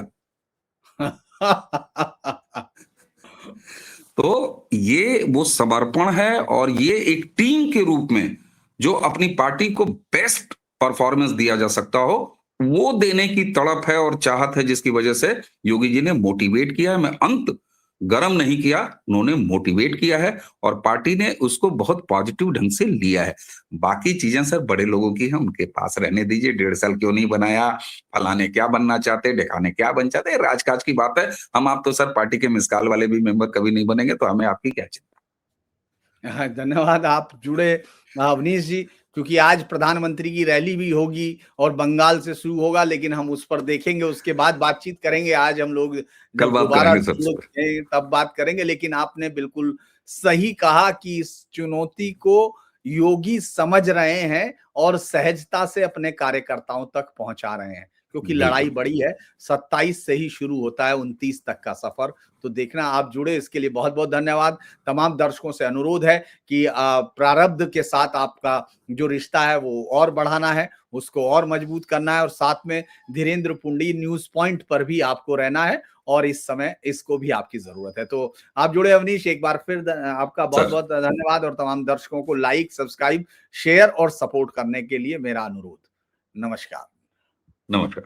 तो ये वो समर्पण है, और ये एक टीम के रूप में जो अपनी पार्टी को बेस्ट परफॉर्मेंस दिया जा सकता हो, वो देने की तड़प है और चाहत है, जिसकी वजह से योगी जी ने मोटिवेट किया है। मैं अंत गरम नहीं किया, उन्होंने मोटिवेट किया है, और पार्टी ने उसको बहुत पॉजिटिव ढंग से लिया है। बाकी चीजें सर बड़े लोगों की हैं, उनके पास रहने दीजिए। 1.5 साल क्यों नहीं बनाया, फलाने क्या बनना चाहते, ढिकाने क्या बन चाहते, राजकाज की बात है। हम आप तो सर पार्टी के मिसकाल वाले भी मेंबर कभी नहीं बनेंगे, तो हमें आपकी क्या चिंता। हाँ, धन्यवाद आप जुड़े अवनीश जी, क्योंकि आज प्रधानमंत्री की रैली भी होगी और बंगाल से शुरू होगा, लेकिन हम उस पर देखेंगे, उसके बाद बातचीत करेंगे। आज हम लोग कल जब बात दोबारा करेंगे सर इस पर। जुड़े तब बात करेंगे। लेकिन आपने बिल्कुल सही कहा कि इस चुनौती को योगी समझ रहे हैं और सहजता से अपने कार्यकर्ताओं तक पहुंचा रहे हैं, क्योंकि लड़ाई बिल्कुल। बड़ी है। 27 से ही शुरू होता है 29 तक का सफर। तो देखना, आप जुड़े, इसके लिए बहुत बहुत धन्यवाद। तमाम दर्शकों से अनुरोध है कि प्रारब्ध के साथ आपका जो रिश्ता है वो और बढ़ाना है, उसको और मजबूत करना है, और साथ में धीरेन्द्र पुंडी न्यूज पॉइंट पर भी आपको रहना है, और इस समय इसको भी आपकी जरूरत है। तो आप जुड़े अवनीश, एक बार फिर आपका बहुत सर बहुत धन्यवाद, और तमाम दर्शकों को लाइक, सब्सक्राइब, शेयर और सपोर्ट करने के लिए मेरा अनुरोध। नमस्कार। नमस्कार।